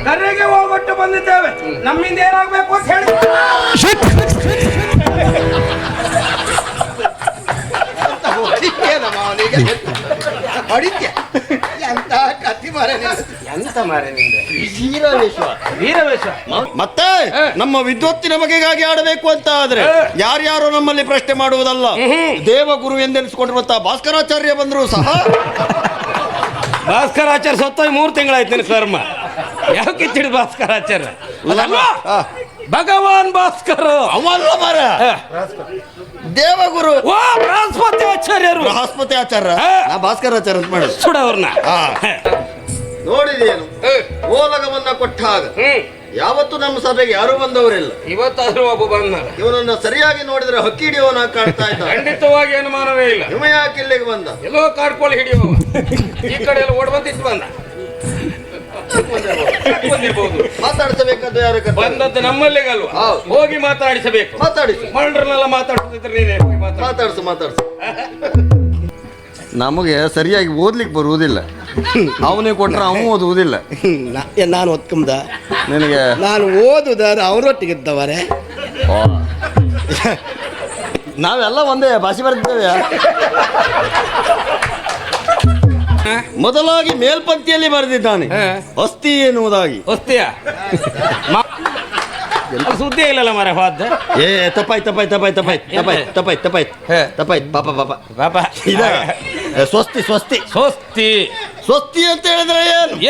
ಕರೆಗೆ ಹೋಗ್ಬಿಟ್ಟು ಬಂದಿದ್ದೇವೆ. ನಮ್ಮಿಂದ ಏನಾಗಬೇಕು ಅಂತ ಹೇಳಿ ಎಂತ ಕತ್ತಿ ಮಾರ ಎಂತ ಮಾರೆ ನಿಂದ ವೀರವೇಶ. ಮತ್ತೆ ನಮ್ಮ ವಿದ್ವತ್ತಿನ ಬಗೆಗಾಗಿ ಆಡಬೇಕು ಅಂತ ಆದ್ರೆ ಯಾರ್ಯಾರು ನಮ್ಮಲ್ಲಿ ಪ್ರಶ್ನೆ ಮಾಡುವುದಲ್ಲ. ದೇವಗುರು ಎಂದೆನಿಸಿಕೊಂಡಿರುವಂತಹ ಭಾಸ್ಕರಾಚಾರ್ಯ ಬಂದ್ರು ಸಹ. ಭಾಸ್ಕರಾಚಾರ್ಯ ಸತ್ತೋಗಿ 3 ತಿಂಗಳಾಯ್ತು ನಿನ್ನ ಕರ್ಮ. ಯಾವ ಕಿಚ್ಚಿಡಿ ಭಾಸ್ಕರಾಚಾರ್ಯ ಭಗವಾನ್ ಭಾಸ್ಕರ ಅವಲ್ಲ ಮರ ದೇವಗುರು ಓ ಬೃಹಸ್ಪತಿ ಆಚಾರ್ಯರು. ಬೃಹಸ್ಪತಿ ಆಚಾರ್ಯ ಭಾಸ್ಕರಾಚಾರ್ಯ ಅಂತ ಮಾಡಿ ಸುಡ ಅವ್ರನ್ನ ನೋಡಿದೇನು ಓಲಗವನ್ನ ಕೊಟ್ಟಾಗ ಯಾವತ್ತು ನಮ್ಮ ಸಭೆಗೆ ಯಾರು ಬಂದವರಿಲ್ಲ. ಇವತ್ತಾದ್ರೂ ಒಬ್ಬ ಬಂದ. ಇವನನ್ನ ಸರಿಯಾಗಿ ನೋಡಿದ್ರೆ ಹಕ್ಕಿ ಹಿಡಿಯೋನ ಕಾಣ್ತಾ ಇದ್ದ. ಖಂಡಿತವಾಗಿ ಅನುಮಾನವೇ ಇಲ್ಲ. ಹಿಮ ಯಾಕೆ ಇಲ್ಲಿಗೆ ಬಂದ? ಎಲ್ಲೋ ಕಾಡ್ಕೊಳ್ಳಿ ಹಿಡಿಯುವ ಈ ಕಡೆ ಎಲ್ಲ ಓಡ್ ಬಂದಿತ್ತು ಬಂದ ಬಂದಿರ್ಬೋದು. ಮಾತಾಡಿಸಬೇಕಾದ ಯಾರು ಬಂದದ್ದು ನಮ್ಮಲ್ಲಿಗಲ್ವಾ? ಹೋಗಿ ಮಾತಾಡಿಸಬೇಕು. ಮಾತಾಡಿಸು. ಮಂಡ್ರನ್ನೆಲ್ಲ ಮಾತಾಡಿಸಿದ್ರೆ ನೀನೇ ಹೋಗಿ ಮಾತಾಡಿಸು. ನಮಗೆ ಸರಿಯಾಗಿ ಓದ್ಲಿಕ್ಕೆ ಬರುವುದಿಲ್ಲ. ಅವನಿಗೆ ಕೊಟ್ರೆ ಅವನು ಓದುವುದಿಲ್ಲ. ನಾನು ಒತ್ಕೊಂಡ ನಿನಗೆ ನಾನು ಓದುದಾದ್ರೆ ಅವರೊಟ್ಟಿಗಿದ್ದವರೇ. ನಾವೆಲ್ಲ ಒಂದೇ ಭಾಷೆ ಬರ್ತಿದ್ದೇವೆ. ಮೊದಲಾಗಿ ಮೇಲ್ಪಂಕ್ತಿಯಲ್ಲಿ ಬರೆದಿದ್ದಾನೆ ಅಸ್ಥಿ ಎನ್ನುವುದಾಗಿ. ಹೊಸ್ತಿಯ ಸುದ್ದಿ ಇಲ್ಲಲ್ಲ ಮರ ಹೋದ. ತಪ್ಪಾಯ್ತು ಪಾಪ ಇದ ಸ್ವಸ್ತಿ ಅಂತ ಹೇಳಿದ್ರೆ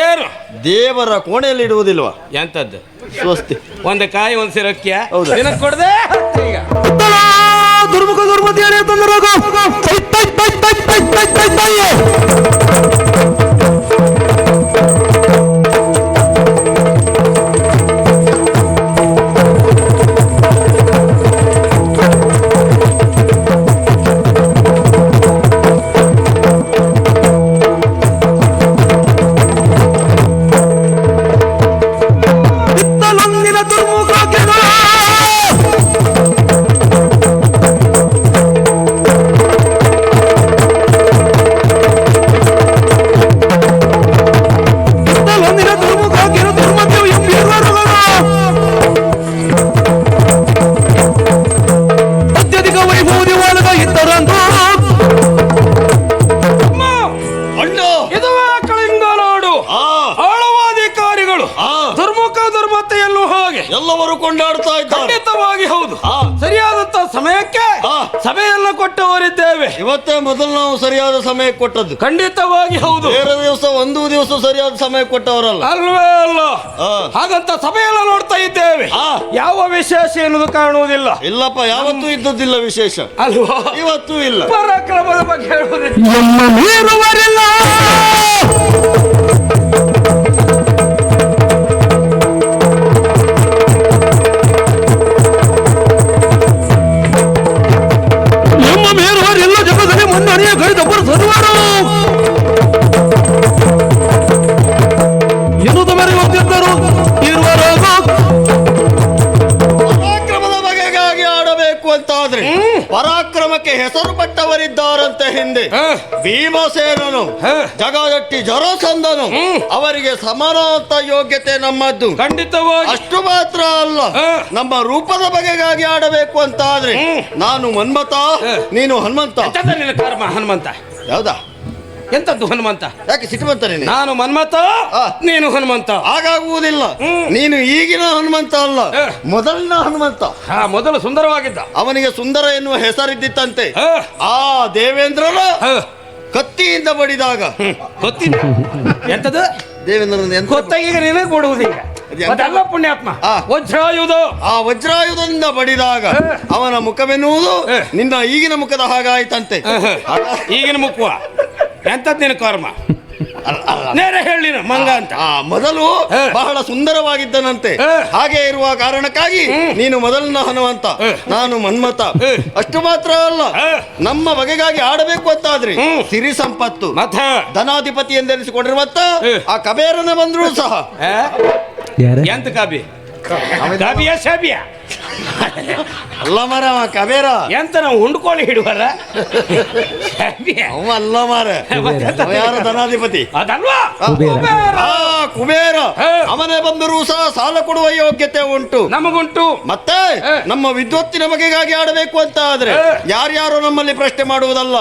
ಏನು ದೇವರ ಕೋಣೆಯಲ್ಲಿ ಇಡುವುದಿಲ್ವಾ? ಎಂತದ್ದು ಸ್ವಸ್ತಿ ಒಂದು ಕಾಯಿ ಒಂದು ಸಿರಕ್ಕಿಯ ಹೌದು. ಕೊಡದೆ ಈಗ ದುರ್ಮುಖ ದುರ್ಮತಿಯರೇ ತಂದರಾಗ ಎಲ್ಲವರು ಕೊಂಡಾಡ್ತಾ ಇದ್ದಾರೆ. ಖಂಡಿತವಾಗಿ ಹೌದು. ಸರಿಯಾದಂತ ಸಮಯಕ್ಕೆ ಸಭೆಯನ್ನ ಕೊಟ್ಟವರಿದ್ದೇವೆ. ಇವತ್ತೇ ಮೊದಲು ನಾವು ಸರಿಯಾದ ಸಮಯ ಕೊಟ್ಟದ್ದು. ಖಂಡಿತವಾಗಿ ಹೌದು. ಬೇರೆ ಒಂದು ದಿವಸ ಸರಿಯಾದ ಸಮಯ ಕೊಟ್ಟವರಲ್ಲ. ಅಲ್ವೇ ಅಲ್ಲ. ಹಾಗಂತ ಸಭೆಯೆಲ್ಲ ನೋಡ್ತಾ ಇದ್ದೇವೆ. ಯಾವ ವಿಶೇಷ ಎನ್ನುವುದು ಕಾಣುವುದಿಲ್ಲ. ಇಲ್ಲಪ್ಪ, ಯಾವತ್ತೂ ಇದ್ದದ್ದಿಲ್ಲ ವಿಶೇಷ ಅಲ್ವಾ? ಇವತ್ತೂ ಇಲ್ಲ. ಪರಾಕ್ರಮದ ಬಗ್ಗೆ ಹೇಳುವುದಿಲ್ಲ. ಪರಾಕ್ರಮದ ಬಗೆಗಾಗಿ ಆಡಬೇಕು ಅಂತಾದ್ರೆ ಪರಾಕ್ರಮಕ್ಕೆ ಹೆಸರು ಪಟ್ಟವರಿದ್ದಾರಂತೆ ಹಿಂದೆ. ಭೀಮಸೇನನು, ಜಗದಟ್ಟಿ ಜರಾಸಂಧನು, ಅವರಿಗೆ ಸಮಾನವಂತ ಯೋಗ್ಯತೆ ನಮ್ಮದ್ದು. ಖಂಡಿತವಾಗಿ. ಅಷ್ಟು ಮಾತ್ರ ಅಲ್ಲ, ನಮ್ಮ ರೂಪದ ಬಗೆಗಾಗಿ ಆಡಬೇಕು ಅಂತಾದ್ರೆ ನಾನು ಮನ್ಮಥ, ನೀನು ಹನುಮಂತ. ನಿನ್ನ ಕರ್ಮ ಹನುಮಂತ. ಯಾವ್ದಾ? ಎಂತದ್ದು ಹನುಮಂತ? ಯಾಕೆ ಸಿಟ್ಟು ಬಂತಾನೆ? ನಾನು ಮನ್ಮಥ, ನೀನು ಹನುಮಂತ. ಹಾಗಾಗುವುದಿಲ್ಲ. ನೀನು ಈಗಿನ ಹನುಮಂತ ಅಲ್ಲ, ಮೊದಲಿನ ಹನುಮಂತ. ಮೊದಲು ಸುಂದರವಾಗಿದ್ದ. ಅವನಿಗೆ ಸುಂದರ ಎನ್ನುವ ಹೆಸರಿದ್ದಿತ್ತಂತೆ. ಆ ದೇವೇಂದ್ರನ ಕತ್ತಿಯಿಂದ ಬಡಿದಾಗ ಎಂತದ್ದು ದೇವೇಂದ್ರನ ಗೊತ್ತಾಗಿ ನಿನಗೆ ಕೊಡುವುದೀಗ ಅದೆಲ್ಲ ಪುಣ್ಯಾತ್ಮ. ವಜ್ರಾಯುಧ, ಆ ವಜ್ರಾಯುಧದಿಂದ ಬಡಿದಾಗ ಅವನ ಮುಖವೆನ್ನುವುದು ನಿನ್ನ ಈಗಿನ ಮುಖದ ಹಾಗಾಯ್ತಂತೆ. ಈಗಿನ ಮುಖವ ಎಂತದ್ ನಿನ್ನ ಕರ್ಮ? ನೇರ ಹೇಳಿ ಮಂಗ ಅಂತ. ಮೊದಲು ಬಹಳ ಸುಂದರವಾಗಿದ್ದನಂತೆ. ಹಾಗೆ ಇರುವ ಕಾರಣಕ್ಕಾಗಿ ನೀನು ಮೊದಲಿನ ಹನುಮಂತ, ನಾನು ಮನ್ಮಥ. ಅಷ್ಟು ಮಾತ್ರ ಅಲ್ಲ, ನಮ್ಮ ಬಗೆಗಾಗಿ ಆಡಬೇಕು ಅಂತಾದ್ರೆ ಸಿರಿ ಸಂಪತ್ತು ಧನಾಧಿಪತಿ ಎಂದೆನಿಸಿಕೊಂಡಿರುವಂತ ಆ ಕಬೇರನ ಬಂದ್ರು ಸಹ. ಎಂತ ಕಾಬಿ ಗಬಿಯ ಶಬಿಯ ಅಲ್ಲ ಮಾರ ಅವ ಕಬೇರ ಎಂತ ನಾವು ಹುಂಡ್ಕೊಳ್ಳಿ ಹಿಡುವಲ್ಲ ಶಬಿಯ ಅವ ಅಲ್ಲ ಮಾರ ಅವ ಯಾರ ಧನಾಧಿಪತಿ ಅದಲ್ವಾ ಕುಬೇರ ಅವನೇ ಬಂದರೂ ಸಹ ಸಾಲ ಕೊಡುವ ಯೋಗ್ಯತೆ ಉಂಟು ನಮಗುಂಟು. ಮತ್ತೆ ನಮ್ಮ ವಿದ್ವತ್ತಿನ ಬಗೆಗಾಗಿ ಆಡಬೇಕು ಅಂತ ಆದ್ರೆ ಯಾರ್ಯಾರು ನಮ್ಮಲ್ಲಿ ಪ್ರಶ್ನೆ ಮಾಡುವುದಲ್ಲ,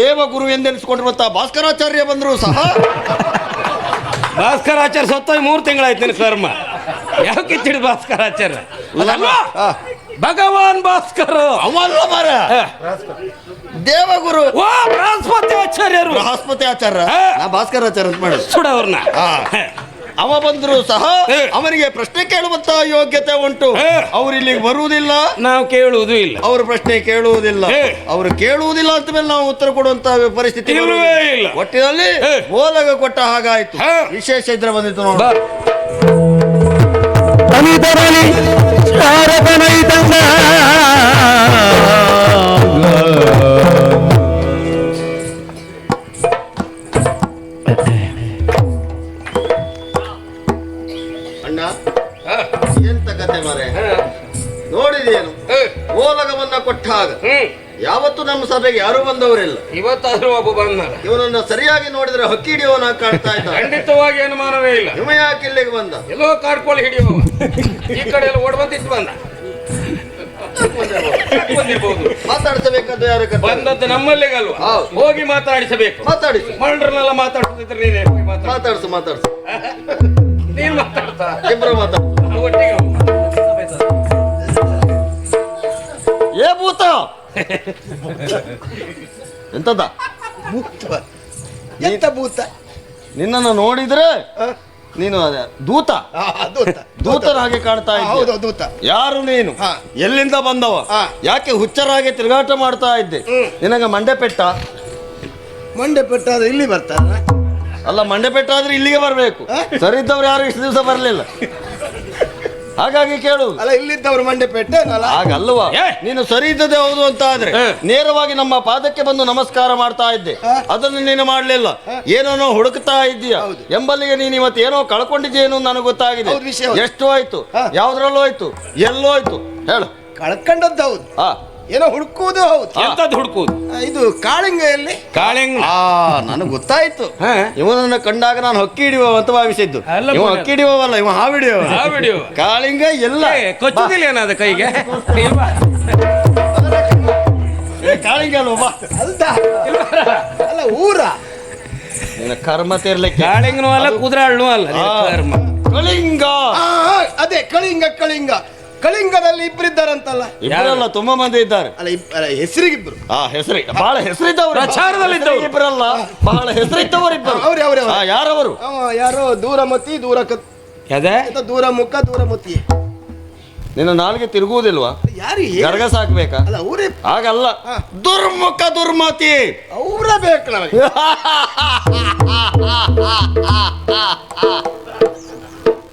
ದೇವಗುರು ಎಂದೆನಿಸಿಕೊಂಡಿರುವಂತಹ ಭಾಸ್ಕರಾಚಾರ್ಯ ಬಂದರೂ ಸಹ ಭಾಸ್ಕರಾಚಾರ್ಯ ಸತ್ತೋಗಿ 3 ತಿಂಗಳಾಯ್ತು ನಿನ್ನ ಕರ್ಮ. ಯಾವ ಕಿಚ್ಚಿಡಿ ಭಾಸ್ಕರಾಚಾರ್ಯ ಅದಲ್ವಾ? ಭಗವಾನ್ ಭಾಸ್ಕರ ಅವಲ್ಲ ಮಾರ ದೇವಗುರು ಓ ಬೃಹಸ್ಪತಿ ಆಚಾರ್ಯರು. ಬೃಹಸ್ಪತಿ ಆಚಾರ್ಯ ನಾ ಭಾಸ್ಕರಾಚಾರ್ಯ ಅಂತ ಮಾಡಿ ಸುಡ ಅವ್ರನ್ನ. ಅವ ಬಂದ್ರು ಸಹ ಅವನಿಗೆ ಪ್ರಶ್ನೆ ಕೇಳುವಂತಹ ಯೋಗ್ಯತೆ ಉಂಟು. ಅವ್ರು ಇಲ್ಲಿಗೆ ಬರುವುದಿಲ್ಲ, ನಾವು ಕೇಳುವುದೂ ಇಲ್ಲ. ಅವ್ರ ಪ್ರಶ್ನೆ ಕೇಳುವುದಿಲ್ಲ, ಅವರು ಕೇಳುವುದಿಲ್ಲ ಅಂತ ಮೇಲೆ ನಾವು ಉತ್ತರ ಕೊಡುವಂತ ಪರಿಸ್ಥಿತಿ ಇಲ್ಲವೇ ಇಲ್ಲ. ಒಟ್ಟಿನಲ್ಲಿ ಓಲಗ ಕೊಟ್ಟ ಹಾಗಾಯ್ತು. ವಿಶೇಷ ಇದ್ರೆ ಬಂದಿತ್ತು ನೋಡ. ಅನಿತರಲಿ ಶಾರದನೈತಂಗ ಅಣ್ಣ ಎಂತ ಕತೆ ಮಾರೆ ನೋಡಿದೇನು? ಓಲಗವನ್ನ ಕೊಟ್ಟಾಗ ಯಾವತ್ತು ನಮ್ಮ ಸಭೆಗೆ ಯಾರು ಬಂದವರಿಲ್ಲ. ಇವತ್ತಾದ್ರೂ ಒಬ್ಬ ಬಂದ. ಇವನನ್ನ ಸರಿಯಾಗಿ ನೋಡಿದ್ರೆ ಹಕ್ಕಿ ಹಿಡಿಯೋನ ಕಾಣ್ತಾ ಇದ್ದ. ಖಂಡಿತವಾಗಿ ಅನುಮಾನವೇ ಇಲ್ಲ. ಹಿಮ ಯಾಕೆ ಇಲ್ಲಿಗೆ ಬಂದ? ಎಲ್ಲೋ ಕಾಡ್ಕೊಳ್ಳಿ ಹಿಡಿಯುವ ಈ ಕಡೆ ಎಲ್ಲ ಓಡ್ ಬಂದಿತ್ತು ಬಂದ. ಮಾತಾಡಿಸಬೇಕಾದ ಯಾರು ಬಂದದ್ದು ನಮ್ಮಲ್ಲಿಗಲ್ವಾ? ಹೋಗಿ ಮಾತಾಡಿಸಬೇಕು. ಮಾತಾಡಿಸಿ. ಮಂಡ್ರನ್ನೆಲ್ಲ ಮಾತಾಡ್ತಿದ್ರೆ ನೀನೇ ಹೋಗಿ ಮಾತಾಡಿಸು ಮಾತಾಡಿಸು. ನೀನ್ ಮಾತಾಡ್ತಾ ಇಬ್ರು ಮಾತಾಡ. ಒಟ್ಟಿಗೆ ಏ ಭೂತ ಎಂತದ ಎಂತ ಭೂತ? ನಿನ್ನನ್ನು ನೋಡಿದ್ರೆ ನೀನು ಅದೇ ದೂತ ದೂತನ ಹಾಗೆ ಕಾಣ್ತಾ ಹೌದು ಇದ್ದೆ. ದೂತ. ಯಾರು ನೀನು? ಎಲ್ಲಿಂದ ಬಂದವ? ಯಾಕೆ ಹುಚ್ಚರಾಗೆ ತಿರುಗಾಟ ಮಾಡ್ತಾ ಇದ್ದೆ? ನಿನಗೆ ಮಂಡೆ ಪೆಟ್ಟ? ಮಂಡೆ ಪೆಟ್ಟಾದ್ರೆ ಇಲ್ಲಿ ಬರ್ತಾರ? ಅಲ್ಲ, ಮಂಡೆ ಪೆಟ್ಟ ಆದ್ರೆ ಇಲ್ಲಿಗೆ ಬರಬೇಕು. ಸರಿ ಇದ್ದವ್ರು ಯಾರು ಇಷ್ಟು ದಿವಸ ಬರಲಿಲ್ಲ, ಹಾಗಾಗಿ ಕೇಳುವುದು. ಅಲ್ಲ, ಇಲ್ಲಿದ್ದವ್ರು ಮಂಡೆ ಪೆಟ್ಟೆ ಹಾಗಲ್ವಾ? ನೀನು ಸರಿ ಇದ್ದದೆ ಹೌದು ಅಂತ ಆದ್ರೆ ನೇರವಾಗಿ ನಮ್ಮ ಪಾದಕ್ಕೆ ಬಂದು ನಮಸ್ಕಾರ ಮಾಡ್ತಾ ಇದ್ದೆ. ಅದನ್ನು ನೀನು ಮಾಡ್ಲಿಲ್ಲ, ಏನೋ ಹುಡುಕ್ತಾ ಇದ್ದೀಯ ಎಂಬಲ್ಲಿಗೆ ನೀನು ಇವತ್ತು ಏನೋ ಕಳ್ಕೊಂಡಿದ್ದೇನು ನನಗೆ ಗೊತ್ತಾಗಿದೆ. ಎಷ್ಟು ಆಯ್ತು? ಯಾವ್ದ್ರಲ್ಲೂ ಆಯ್ತು? ಎಲ್ಲೋ ಆಯ್ತು? ಹೇಳು. ಕಳ್ಕೊಂಡದ್ದು ಹೌದು, ಏನೋ ಹುಡುಕುವುದು ಹೌದು. ಎಂತದ್ದು ಹುಡುಕುವುದು? ಇದು ಕಾಳಿಂಗ ಎಲ್ಲಿ? ಕಾಳಿಂಗ ನನಗೆ ಗೊತ್ತಾಯ್ತು. ಇವನನ್ನು ಕಂಡಾಗ ನಾನು ಹಕ್ಕಿ ಹಿಡಿಯುವ ಅಂತ ಭಾವಿಸಿದ್ದು. ಇವ ಹಕ್ಕಿ ಹಿಡಿಯುವಲ್ಲ, ಇವ ಹಾವಿಡಿಯುವ. ಕಾಳಿಂಗ ಎಲ್ಲ ಕೊಚ್ಚುದಿಲ್ಲ ಏನಾದ ಕೈಗೆ? ಕಾಳಿಂಗ ಅಲ್ವಾ? ಅಲ್ಲ, ಊರ ಕರ್ಮ ತೀರ್ಲಿಕ್ಕೆ ಕಾಳಿಂಗನೂ ಅಲ್ಲ, ಕುದುರಾಳ್ನೂ ಅಲ್ಲ, ಕರ್ಮ. ಕಳಿಂಗ. ಅದೇ ಕಳಿಂಗ. ಕಳಿಂಗ ಕಳಿಂಗದಲ್ಲಿ ಇಬ್ಬರಿದ್ದಾರಂತಲ್ಲ? ಇಬ್ಬರಲ್ಲ, ತುಂಬಾ ಮಂದಿ ಇದ್ದಾರೆ. ಅಲ್ಲ, ಹೆಸರಿಗಿಬ್ರು. ಹೆಸರಿ ಬಹಳ ಹೆಸರಿದ್ದವರು. ಪ್ರಚಾರದಲ್ಲಿದ್ದವರು ಇಬ್ಬರಲ್ಲ, ಬಹಳ ಹೆಸರಿದ್ದವರಿಬ್ಬರು. ಯಾರವರು? ಯಾರೋ ದೂರಮತಿ ದೂರ ಮುಖ ದೂರಮತಿ. ನಿನ್ನ ನಾಲ್ಗೆ ತಿರುಗುವುದಿಲ್ವಾ? ಯಾರಿಗೆ ಗರಗಸ ಹಾಕ್ಬೇಕಾ? ಅಲ್ಲ, ಅವರೇ ಹಾಗಲ್ಲ, ದುರ್ಮುಖ ದುರ್ಮತಿ ಅವರ ಬೇಕು ನಮಗೆ.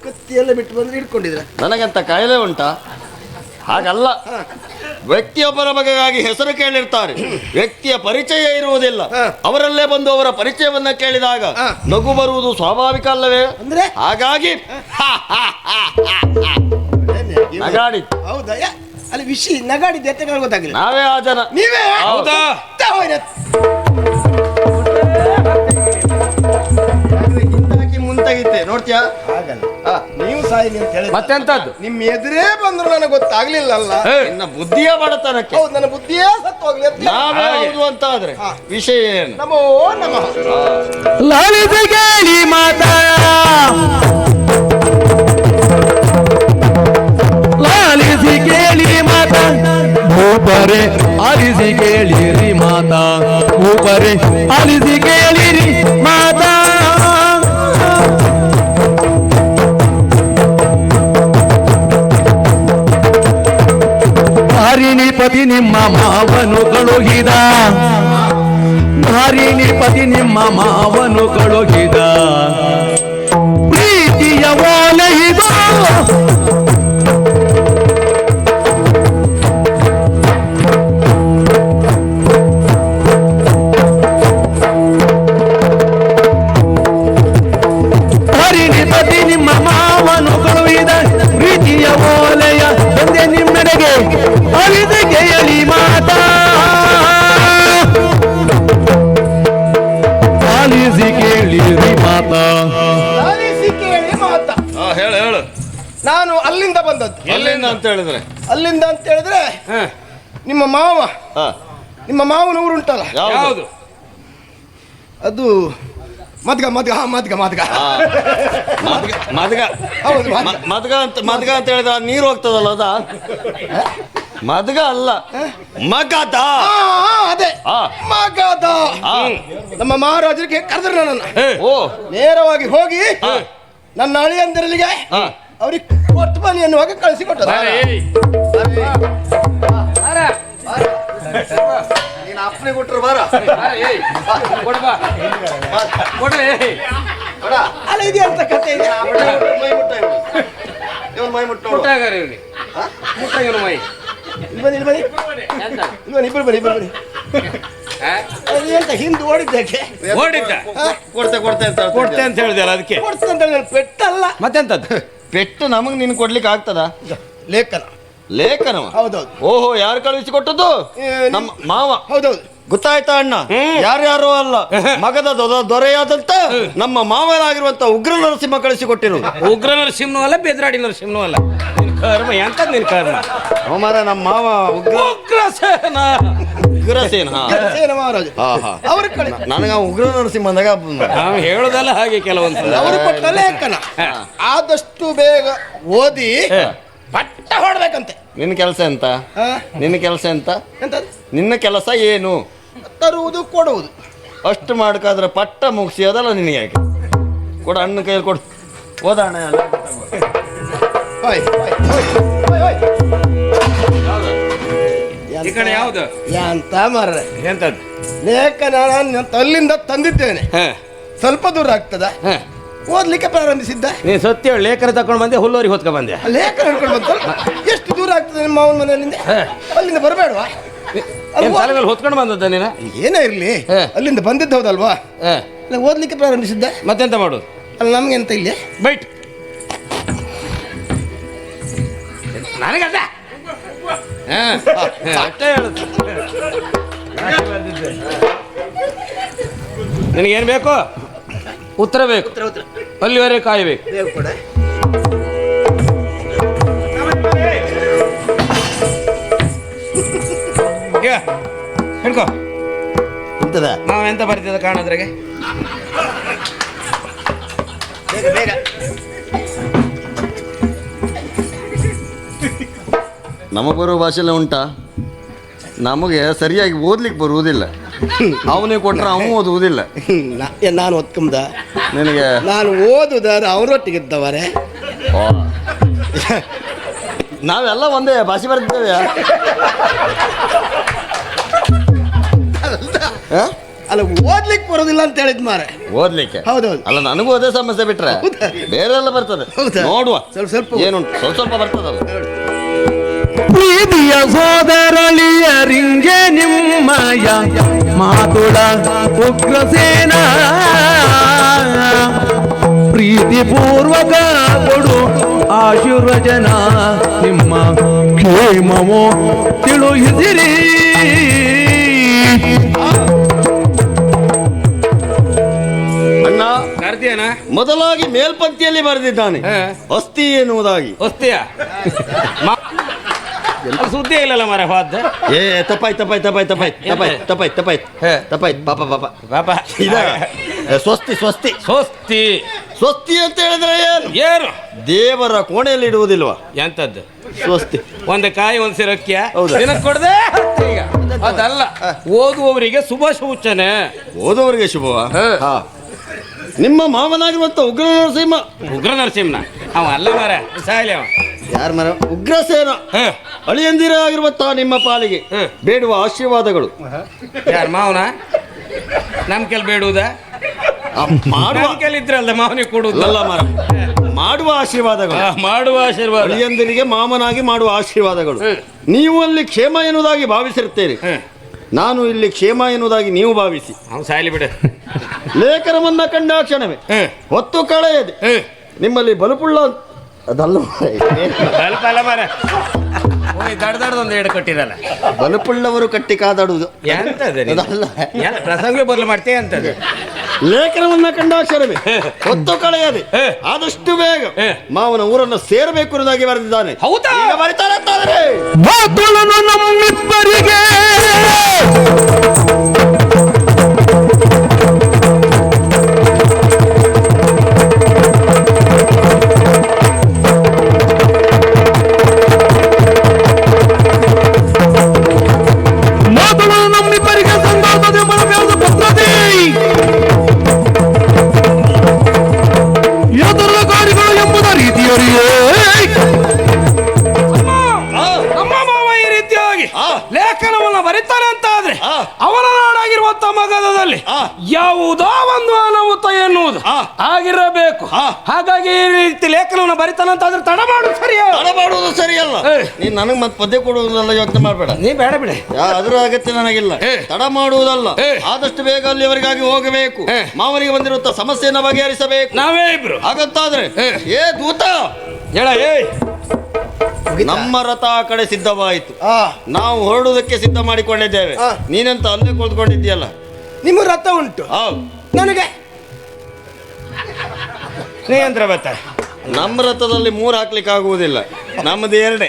ಕತ್ತಿಯೆಲ್ಲ ಬಿಟ್ಟು ಬಂದ್ರೆ ಇಟ್ಕೊಂಡಿದ್ರ ನನಗಂತ ಕಾಯಿಲೆ ಉಂಟಾ? ಹಾಗಲ್ಲ, ವ್ಯಕ್ತಿಯೊಬ್ಬರ ಬಗೆಗಾಗಿ ಹೆಸರು ಕೇಳಿರ್ತಾರೆ, ವ್ಯಕ್ತಿಯ ಪರಿಚಯ ಇರುವುದಿಲ್ಲ. ಅವರಲ್ಲೇ ಬಂದು ಅವರ ಪರಿಚಯವನ್ನ ಕೇಳಿದಾಗ ನಗು ಬರುವುದು ಸ್ವಾಭಾವಿಕ ಅಲ್ಲವೇ? ಅಂದ್ರೆ ಹಾಗಾಗಿ ನಗಾಡಿ. ಹೌದಾ? ಅಲ್ಲಿ ವಿಷಯ ನಗಾಡಿದ ಎತ್ತಗಳು ಗೊತ್ತಾಗಿಲ್ಲ. ನಾವೇ ಆ ಜನ. ನೀವೇ? ಹೌದಾ? ಮುಂತಾಗಿತ್ತೆ ನೋಡ್ತೀಯಾ? ಹಾಗಲ್ಲ, ನೀವು ಸಾಯಿಲಿ ಅಂತ ಹೇಳಿ ಮತ್ತೆಂತದ್ದು? ನಿಮ್ ಎದುರೇ ಬಂದ್ರು ನನಗೆ ಗೊತ್ತಾಗ್ಲಿಲ್ಲ ಅಲ್ಲ. ನಿನ್ನ ಬುದ್ಧಿಯ ಬಡತನಕ್ಕೆ ಹೌದು, ನನ್ನ ಬುದ್ಧಿಯೇ ಸತ್ತು ಹೋಗ್ಲಿ ಅಂತ. ನಾವೇ ಹೌದು ಅಂತ ಆದ್ರೆ ವಿಷಯ ಏನು? ನಮೋ ನಮಃ. ಲಾಲಿಸ ಕೇಳಿ ಮಾತಾ, ಲಾಲಿಸಿ ಕೇಳಿ ಮಾತಾ, ಊಪರೆ ಆಲಿಸಿ ಕೇಳಿರಿ ಮಾತಾ, ಊಪರೆ ಆಲಿಸಿ ಕೇಳಿರಿ ಮಾತಾ. ಹಾರಿಣಿಪತಿ ನಿಮ್ಮ ಮಾವನು ಕಳುಹಿದ, ಹಾರಿಣಿಪತಿ ನಿಮ್ಮ ಮಾವನು ಕಳುಹಿದ, ಪ್ರೀತಿಯ ಓಲೈದ. ಹರಿಣಿಪತಿ ನಿಮ್ಮ ಮಾವನು ಕಳುಹಿದ, ಪ್ರೀತಿಯ ಹೇಳು. ನಾನು ಅಲ್ಲಿಂದ ಬಂದದ್ದು. ಎಲ್ಲಿಂದ ಅಂತ ಹೇಳಿದ್ರೆ ಅಲ್ಲಿಂದ ಅಂತ ಹೇಳಿದ್ರೆ ಹ. ನಿಮ್ಮ ಮಾವ, ಹಾ, ನಿಮ್ಮ ಮಾವನ ಊರು ಉಂಟಲ್ಲ, ಯಾವುದು? ಯಾವುದು? ಅದು ಮದ್ಗ ಮದ್ಗ ಹಾ, ಮದ್ಗ ಮದ್ಗ ಮದ್ಗ ಹೌದು, ಮದ್ಗ ಅಂತ ಹೇಳಿದ್ರೆ ನೀರು ಹೋಗ್ತದಲ್ಲ ಅದ ಮದ್ಗ ಅಲ್ಲ, ಮಗದ. ಅದೇ ಆ. ಮಗದ. ಆ. ನಮ್ಮ ಮಹಾರಾಜರಿಗೆ ಕರೆದ್ರೆ ನನ್ನನ್ನು ಓ, ನೇರವಾಗಿ ಹೋಗಿ ನನ್ನ ಅಳಿಯಂದಿರಲಿಗೆ ಅವ್ರಿಗೆ ಕೊಟ್ಟು ಬನ್ನಿ ಎನ್ನುವಾಗ ಕಳಿಸಿಕೊಟ್ಟರು. ನೀನು ಅಪ್ಪನೆ ಕೊಟ್ಟರು ಬಾರ. ಅಲ್ಲ ಇದೆ ಅಂತ ಕತೆ ಇದೆ. ಮೈ ಮುಟ್ಟ ಇಲ್ಲಿ ಬನ್ನಿ, ಇಲ್ಲಿ ಬನ್ನಿ, ಇಲ್ಲಿ ಬನ್ನಿ, ಇಬ್ಬರು ಬನ್ನಿ, ಇಬ್ಬರು ಬನ್ನಿ. ಅದು ಎಂತ ಹಿಂದೆ ಓಡಿದ್ದಕ್ಕೆ ಓಡಿದ್ದ ಕೊಡ್ತೆ ಅಂತ ಕೊಡ್ತೆ ಅಂತ ಹೇಳಿದಲ್ಲ ಅದಕ್ಕೆ ಕೊಡ್ತಂತ ಹೇಳಿದ್ರೆ ಪೆಟ್ಟಲ್ಲ, ಮತ್ತೆಂತದ್ದು? ಪೆಟ್ಟು ನಮಗ್ ನಿನ್ ಕೊಡ್ಲಿಕ್ಕೆ ಆಗ್ತದ? ಲೇಖನ. ಲೇಖನವ? ಹೌದೌದು. ಓಹೋ, ಯಾರು ಕಳುಹಿಸಿ ಕೊಟ್ಟದ್ದು? ನಮ್ಮ ಮಾವ. ಹೌದೌದು. ಗೊತ್ತಾಯ್ತಾ ಅಣ್ಣ? ಯಾರ್ಯಾರು ಅಲ್ಲ, ಮಗದ ದೊರೆಯಾದಂತ ನಮ್ಮ ಮಾವನಾಗಿರುವಂತ ಉಗ್ರ ನರಸಿಂಹ ಕಳಿಸಿಕೊಟ್ಟಿರುವುದು. ಉಗ್ರ ನರಸಿಂಹನೂ ಅಲ್ಲ, ಬೆದ್ರಾಡಿ ನರಸಿಂಹನೂ ಅಲ್ಲ. ನಿನ್ ಕರ್ಮ ಎಂತದ್ ನಿನ್ ಕರ್ಮ? ಮಾರ ನಮ್ಮ ಮಾವ ಉಗ್ರಸೇನ. ಉಗ್ರಸೇನ. ಸೇನ ಮಹಾರಾಜ ಅವ್ರ ಕಡೆ ನನಗ ಉಗ್ರ ನರಸಿಂಹ ಅಂದಾಗ ನಾವು ಹೇಳುದಲ್ಲ ಹಾಗೆ ಕೆಲವೊಂದು ಅವರು ಕೊಟ್ಟ ಲೇಖನ ಆದಷ್ಟು ಬೇಗ ಓದಿ ಪಟ್ಟ ಹೊಡ್ಬೇಕಂತೆ. ನಿನ್ನ ಕೆಲಸ ಎಂತ? ನಿನ್ನ ಕೆಲಸ ಎಂತ? ಎಂತ ನಿನ್ನ ಕೆಲಸ ಏನು? ತರುವುದು, ಕೊಡುವುದು. ಅಷ್ಟು ಮಾಡ್ಕಾದ್ರೆ ಪಟ್ಟ ಮುಗಿಸಿ ಅದಲ್ಲ ನಿನಗೆ ಯಾಕೆ ಕೊಡ, ಅಣ್ಣ ಕೈಯಲ್ಲಿ ಕೊಡು. ಓದಣ್ಣ ಅಲ್ಲ ಹೋಯ್, ಹೋಯ್, ಹೋಯ್, ಹೋಯ್, ಹೋಯ್. ಈ ಕಡೆ ಯಾವ್ದು? ಎಂತ ಮಾರ್ರೆ, ಎಂತದ್ದು? ಲೇಖನ ನಾನು ಅಲ್ಲಿಂದ ತಂದಿದ್ದೇನೆ. ಸ್ವಲ್ಪ ದೂರ ಆಗ್ತದ, ಓದ್ಲಿಕ್ಕೆ ಪ್ರಾರಂಭಿಸಿದ್ದ. ನೀನ್ ಸತ್ಯ ಹೇಳು, ಲೇಖನ ತಕೊಂಡ್ ಬಂದೆ, ಹುಲ್ಲೋರಿಗೆ ಹೊತ್ಕೊ ಬಂದೆ. ಲೇಖನ ಹಿಡ್ಕೊಂಡು ಬಂತು. ಎಷ್ಟು ದೂರ ಆಗ್ತದೆ ನಿಮ್ಮ ಮಾವನ ಮನೆಯಲ್ಲಿಂದ? ಅಲ್ಲಿಂದ ಬರಬೇಡವಾ? ತಲೆ ಮೇಲೆ ಹೊತ್ಕೊಂಡು ಬಂದದ್ದ ನೀನ? ಏನೇ ಇರ್ಲಿ, ಅಲ್ಲಿಂದ ಬಂದಿದ್ದು ಹೌದಲ್ವಾ? ಅಲ್ಲ, ಓದ್ಲಿಕ್ಕೆ ಪ್ರಾರಂಭಿಸಿದ್ದ. ಮತ್ತೆಂತ ಮಾಡು? ಅಲ್ಲ, ನಮ್ಗೆ ಎಂತ ಇಲ್ಲಿ ಬೈಟ್ ನನಗಲ್ಲ ಅಷ್ಟೇ ಹೇಳುದು. ನಿನಗೇನು ಬೇಕು? ಉತ್ತರ ಬೇಕು. ಅಲ್ಲಿವರೆಗೆ ಕಾಯಬೇಕು. ಹಿಡ್ಕೋ. ಎಂತದ? ನಾವು ಎಂತ ಬರ್ತಿದ್ದ ಕಾಣದ್ರಾಗೆ? ಬೇಗ ನಮಗೆ ಬರೋ ಭಾಷೆಲ್ಲ ಉಂಟಾ? ನಮಗೆ ಸರಿಯಾಗಿ ಓದ್ಲಿಕ್ಕೆ ಬರುವುದಿಲ್ಲ. ಅವನಿಗೆ ಕೊಟ್ರೆ ಅವನು ಓದುವುದಿಲ್ಲ. ನಾನು ಒತ್ಕೊಂಬ ನಿನಗೆ ನಾನು ಓದುದಾದ್ರೆ ಅವರೊಟ್ಟಿಗಿದ್ದವರೇ. ನಾವೆಲ್ಲ ಒಂದೇ ಭಾಷೆ ಬರ್ತಿದ್ದೇವೆ. ಅಲ್ಲ, ಓದ್ಲಿಕ್ಕೆ ಬರೋದಿಲ್ಲ ಅಂತ ಹೇಳಿದ್ ಮಾರೆ. ಓದ್ಲಿಕ್ಕೆ? ಹೌದೌದು. ಅಲ್ಲ, ನನಗೂ ಅದೇ ಸಮಸ್ಯೆ ಬಿಟ್ರೆ ಬೇರೆ ಎಲ್ಲ ಬರ್ತದೆ. ನೋಡುವ, ಸ್ವಲ್ಪ ಏನುಂಟು, ಸ್ವಲ್ಪ ಸ್ವಲ್ಪ ಬರ್ತದಲ್ಲ. ಪ್ರೀತಿಯ ಸೋದರಳಿಯರಿಂಗೆ ನಿಮ್ಮಯ ಮಾತುಳ ಉಗ್ರಸೇನ ಪ್ರೀತಿ ಪೂರ್ವಕ ಕೊಡು ಆಶೀರ್ವಚನ ನಿಮ್ಮ ಕ್ಷೇಮವೋ ತಿಳಿಸಿರಿ. ಅಣ್ಣ ಕರ್ದಿಯನ? ಮೊದಲಾಗಿ ಮೇಲ್ಪಂಕ್ತಿಯಲ್ಲಿ ಬರೆದಿದ್ದಾನೆ ಅಸ್ಥಿ ಎನ್ನುವುದಾಗಿ. ಹೊಸ್ತಿಯ ಸುದ್ದಿ ಇಲ್ಲಲ್ಲ ಮರ ಹೋದ. ಏ ತಪ್ಪಾಯ್ತು ತಪ್ಪಾಯ್ತು ತಪ್ಪಾಯ್ತು ತಪ್ಪಾಯ್ತು ತಪ್ಪಾಯ್ತು ತಪ್ಪಾಯ್ತು ತಪ್ಪಾಯ್ತು ತಪ್ಪಾಯ್ತು ಪಾಪ ಪಾಪ ಪಾಪ. ಇದ ಸ್ವಸ್ತಿ ಸ್ವಸ್ತಿ ಸ್ವಸ್ತಿ ಸ್ವಸ್ತಿ ಅಂತ ಹೇಳಿದ್ರೆ ಏನು? ಏನು? ದೇವರ ಕೋಣೆಯಲ್ಲಿ ಇಡುವುದಿಲ್ವಾ? ಎಂತದ್ದು? ಸ್ವಸ್ತಿ. ಒಂದು ಕಾಯಿ ಒಂದು ಸಿರಕ್ಕಿಯ ಹೌದಾ? ದಿನಕ್ಕೆ ಕೊಡದೆ ಈಗ ಅದಲ್ಲ. ಓದುವವರಿಗೆ ಶುಭ ಸೂಚನೆ. ಓದುವವರಿಗೆ ಶುಭವ? ಹಾ. ನಿಮ್ಮ ಮಾವನಾಗಿರುವಂತ ಉಗ್ರ ನರಸಿಂಹ. ಉಗ್ರ ನರಸಿಂಹನ ಅವ ಅಲ್ಲ ಮರ ಸಾಯಲಿ ಅವ. ಯಾರ ಮರ? ಉಗ್ರಸೇನ ಅಳಿಯಂದಿರ ಆಗಿರುವಂತಹ ನಿಮ್ಮ ಪಾಲಿಗೆ ಬೇಡುವ ಆಶೀರ್ವಾದಗಳು. ಯಾರು ಮಾವನ? ನಮ್ ಕೆಲ್ ಬೇಡುವುದ? ಮಾಡುವ ಕೆಲ್ ಇದ್ರಲ್ಲ ಮಾವನಿಗೆ ಕೊಡುವುದು. ಅಲ್ಲ ಮರ, ಮಾಡುವ ಆಶೀರ್ವಾದಗಳು. ಮಾಡುವ ಆಶೀರ್ವಾದ. ಅಳಿಯಂದಿರಿಗೆ ಮಾಮನಾಗಿ ಮಾಡುವ ಆಶೀರ್ವಾದಗಳು. ನೀವು ಅಲ್ಲಿ ಕ್ಷೇಮ ಎನ್ನುವುದಾಗಿ ಭಾವಿಸಿರುತ್ತೀರಿ, ನಾನು ಇಲ್ಲಿ ಕ್ಷೇಮ ಎನ್ನುವುದಾಗಿ ನೀವು ಭಾವಿಸಿ. ಅವ್ನು ಸಾಯಲಿ ಬಿಡು. ಲೇಖನವನ್ನ ಕಂಡ ಕ್ಷಣವೇ ಹೊತ್ತು ಕಳೆಯದೆ ನಿಮ್ಮಲ್ಲಿ ಬಲಪುಳ್ಳ ಅದಲ್ಲ ಸ್ವಲ್ಪ ಅಲ್ಲ ಮಾರ ದಡ್ದೊಂದು ಎಡೆ ಕೊಟ್ಟಿರಲ್ಲ ಬಲಪುಳ್ಳವರು ಕಟ್ಟಿ ಕಾದಾಡುವುದು ಎಂತದ ಅದಲ್ಲ. ಪ್ರಸಂಗ ಬದಲು ಮಾಡ್ತೇ ಅಂತದ ಲೇಖನವನ್ನ ಕಂಡಾಕ್ಷರವೇ ಹೊತ್ತು ಕಳೆಯದೆ ಆದಷ್ಟು ಬೇಗ ಮಾವನ ಊರನ್ನು ಸೇರಬೇಕು ಅನ್ನೋದಾಗಿ ಬರೆದಿದ್ದಾನೆ. ಹೌದಾ? ಈಗ ಬರೀತಾರೆ ಅಂತಾದರೆ ಮಾತುಗಳನ್ನು ನಮ್ಮಿಬ್ಬರಿಗೆ ಸಂದಾತದೆ ಮನವ್ಯಾಸ ಪತ್ರದಿ ಎದುರ ಕಾರ್ಯಗಳು ಎಂಬುದ ರೀತಿಯರಿಯೇ ನಮ್ಮ ಮಾವ ಈ ರೀತಿಯಾಗಿ ಲೇಖನವನ್ನು ಬರೀತಾನೆ ಅಂತ ಆದ್ರೆ ಅವನ ನಾಡಾಗಿರುವಂತ ಮಗಧದಲ್ಲಿ ಯಾವುದೋ ಒಂದು ಅನಾಹುತ ಎನ್ನುವುದು ಆಗಿರಬೇಕು. ಹಾಗಾಗಿ ಈ ರೀತಿ ಲೇಖನವನ್ನು ಬರೀತಾನೆ ಅಂತ ಆದ್ರೆ ತಡ ಮಾಡುದು ಸರಿಯಾ? ತಡ ಮಾಡುವುದು ಸರಿಯಲ್ಲ. ನೀನ್ ನನಗೆ ಮತ್ತೆ ಪದ್ಯ ಕೊಡುವುದೆಲ್ಲ ಯೋಚನೆ ಮಾಡಬೇಡ. ನೀ ಬೇಡ ಬಿಡ, ಅದರ ಅಗತ್ಯ ನನಗಿಲ್ಲ. ತಡ ಮಾಡುವುದಲ್ಲ, ಆದಷ್ಟು ಬೇಗ ಅಲ್ಲಿವರೆಗಾಗಿ ಹೋಗಬೇಕು. ಮಾವನಿಗೆ ಬಂದಿರುವಂತ ಸಮಸ್ಯೆಯನ್ನು ಬಗೆಹರಿಸಬೇಕು. ನಾವೇ ಇಬ್ರು ಹಾಗಂತಾದ್ರೆ ಏ ದೂತ ಹೇಳ, ನಮ್ಮ ರಥ ಆ ಕಡೆ ಸಿದ್ಧವಾಯಿತು. ನಾವು ಹೊರಡುವುದಕ್ಕೆ ಸಿದ್ಧ ಮಾಡಿಕೊಂಡಿದ್ದೇವೆ. ನೀನೆಂತ ಅಲ್ಲೇ ಕುಳಿತುಕೊಂಡಿದ್ದೀಯಲ್ಲ? ನಿಮ್ಮ ರಥ ಉಂಟು, ಹೌದು. ನನಗೆ ನಿಯಂತ್ರ ಬತ್ತ. ನಮ್ಮ ರಥದಲ್ಲಿ 3 ಹಾಕ್ಲಿಕ್ಕೆ ಆಗುವುದಿಲ್ಲ, ನಮ್ಮದು 2.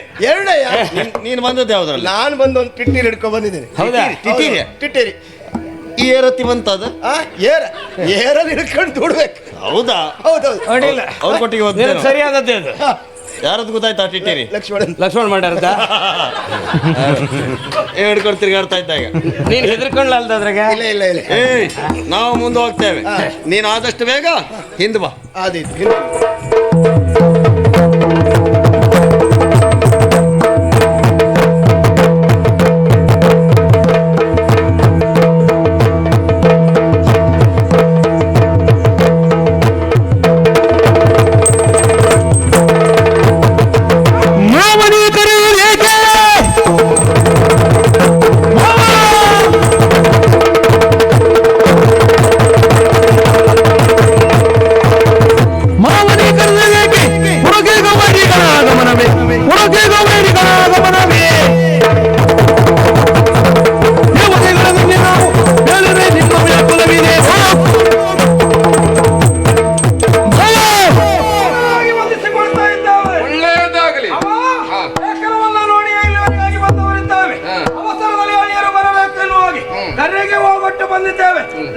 ನೀನು ಬಂದದ್ದು ಯಾವ್ದ್ರಲ್ಲಿ? ನಾನು ಬಂದು ಒಂದು ಟಿಟ್ಟಿರಿ ಹಿಡ್ಕೊಂಡು ಬಂದಿದ್ದೇನೆ. ಹೌದಾ? ಟಿಟ್ಟಿರಿ? ಟಿಟ್ಟಿರಿ ಈ ರತಿ ಬಂತದ ಏರಲ್ಲಿ ಹಿಡ್ಕೊಂಡು ದುಡ್ಬೇಕು. ಹೌದಾ? ಹೌದೌದು. ಅಡ್ಡಿಲ್ಲ, ಅವ್ರ ಕೊಟ್ಟಿಗೆ ಹೋದ ಸರಿಯಾದದ್ದೇ ಅದು. ಯಾರದ್ದು ಗೊತ್ತಾಯ್ತಾ ಟಿಟ್ಟಿರಿ? ಲಕ್ಷ್ಮಣ ಮಾಡ್ಯಾರದ ಹಿಡ್ಕೊಂಡು ತಿರ್ಗಾಡ್ತಾ ಇದ್ದಾಗ ನೀನ್ ಹೆದರ್ಕೊಂಡ್ಲ ಅಲ್ದಾದ್ರಾಗ? ಇಲ್ಲ ಏಯ್, ನಾವು ಮುಂದೆ ಹೋಗ್ತೇವೆ, ನೀನು ಆದಷ್ಟು ಬೇಗ ಹಿಂದೆ ಬಾ. ಆದೀತು.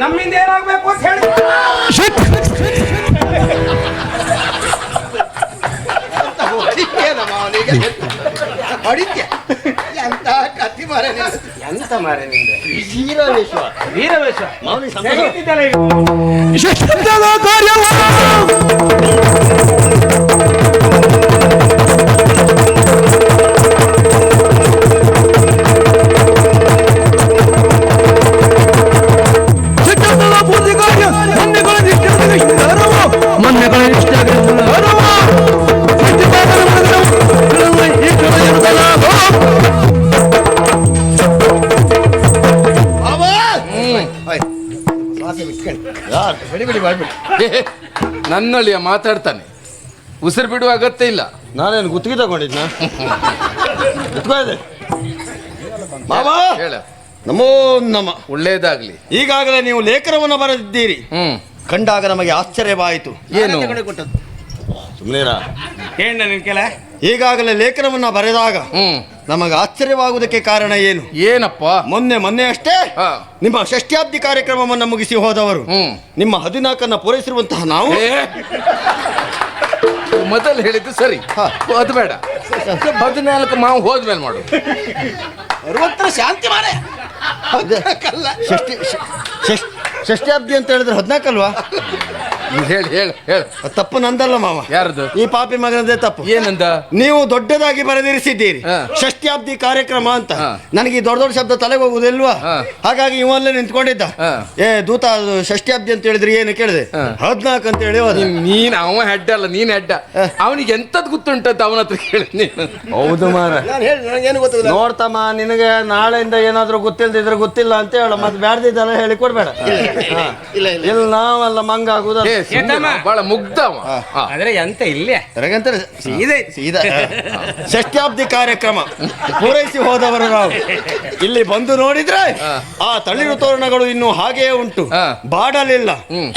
ನಮ್ಮಿಂದ ಏನಾಗಬೇಕು ಅಂತ ಹೇಳಿ ಎಂತ ಕತ್ತಿ ಮಾರೆ, ಎಂತ ಮಾರೆ ನಿಂದ ವೀರವೇಶ ಮಾವನಿ ನನ್ನಲ್ಲಿಯ ಮಾತಾಡ್ತಾನೆ, ಉಸಿರು ಬಿಡುವ ಅಗತ್ಯ ಇಲ್ಲ. ನಾನೇನು ಗುತ್ತಿಗೆ ತಗೊಂಡಿದ್ನ? ಮಾವ ಹೇಳ. ನಮೋ ನಮ. ಒಳ್ಳೇದಾಗ್ಲಿ. ಈಗಾಗಲೇ ನೀವು ಲೇಖನವನ್ನು ಬರೆದಿದ್ದೀರಿ. ಕಂಡಾಗ ನಮಗೆ ಆಶ್ಚರ್ಯವಾಯಿತು. ಏನು? ಸುಮ್ಮನೆರಾ ಏನ ನಿನ್ ಕೆಲ? ಈಗಾಗಲೇ ಲೇಖನವನ್ನ ಬರೆದಾಗ ನಮಗೆ ಆಶ್ಚರ್ಯವಾಗುವುದಕ್ಕೆ ಕಾರಣ ಏನು? ಏನಪ್ಪ? ಮೊನ್ನೆ ಅಷ್ಟೇ ನಿಮ್ಮ ಷಷ್ಠ್ಯಾಬ್ದಿ ಕಾರ್ಯಕ್ರಮವನ್ನು ಮುಗಿಸಿ ಹೋದವರು ನಿಮ್ಮ 14 ಪೂರೈಸಿರುವಂತಹ ನಾವು ಮೊದಲು ಹೇಳಿದ್ದು ಸರಿ, ಅದು ಬೇಡ. 14 ಮಾವು ಹೋದ್ಮೇಲೆ ಮಾಡು. 60 ಶಾಂತಿ ಮಾರೆ. ಷಷ್ಠ್ಯಾಬ್ದಿ ಅಂತ ಹೇಳಿದ್ರೆ 14 ಅಲ್ವಾ? ಹೇಳಿ ಹೇಳು ಹೇಳು. ತಪ್ಪು ನಂದಲ್ಲ ಮಾವ. ಯಾರದು? ಈ ಪಾಪಿ ಮಗನದೇ ತಪ್ಪು. ಏನಂದ? ನೀವು ದೊಡ್ಡದಾಗಿ ಬರೆದಿರಿಸಿದ್ದೀರಿ ಷಷ್ಠ್ಯಾಬ್ದಿ ಕಾರ್ಯಕ್ರಮ ಅಂತ. ನನಗೆ ಈ ದೊಡ್ಡ ದೊಡ್ಡ ಶಬ್ದ ತಲೆಗೆ ಹೋಗುದಿಲ್ವಾ? ಹಾಗಾಗಿ ಇವಲ್ಲೇ ನಿಂತ್ಕೊಂಡಿದ್ದ. ದೂತ ಷಷ್ಠ್ಯಾಬ್ದಿ ಅಂತ ಹೇಳಿದ್ರೆ ಏನು ಕೇಳಿದೆ? 14 ಅಂತ ಹೇಳಿ ಹೋದ. ನೀನ್ ಅವ ಹೆಡ್ಡ ಅಲ್ಲ, ನೀನ್ ಹೆಡ್ಡ. ಅವನಿಗೆ ಎಂತದ್ ಗೊತ್ತುಂಟಂತ ಅವನ ಹತ್ರ ಕೇಳಿ ನೀನು. ಹೌದು ಮಾರ, ನೋಡ್ತಮ್ಮ, ನಿನಗೆ ನಾಳೆಯಿಂದ ಏನಾದ್ರು ಗೊತ್ತಿಲ್ದಿದ್ರೆ ಗೊತ್ತಿಲ್ಲ ಅಂತ ಹೇಳ, ಮತ್ತೆ ಬ್ಯಾಡ್ದಿದ್ದಲ್ಲ ಹೇಳಿ ಕೊಡ್ಬೇಡ. ಇಲ್ಲ ನಾವೆಲ್ಲ ಮಂಗ ಆಗುದ. ಏತಮ್ಮ? ಬಹಳ ಮುಗ್ಧವ. ಹಾ. ಆದ್ರೆ ಎಂತ ಇಲ್ಲೇ ತರಗಂತ ಸೀದೆ ಸೀದಾ ಷಷ್ಠಾಬ್ದಿ ಕಾರ್ಯಕ್ರಮ ಪೂರೈಸಿ ಹೋದವರು ನಾವು. ಇಲ್ಲಿ ಬಂದು ನೋಡಿದ್ರೆ ಆ ತಳಿರು ತೋರಣಗಳು ಇನ್ನು ಹಾಗೆಯೇ ಉಂಟು, ಬಾಡಲಿಲ್ಲ.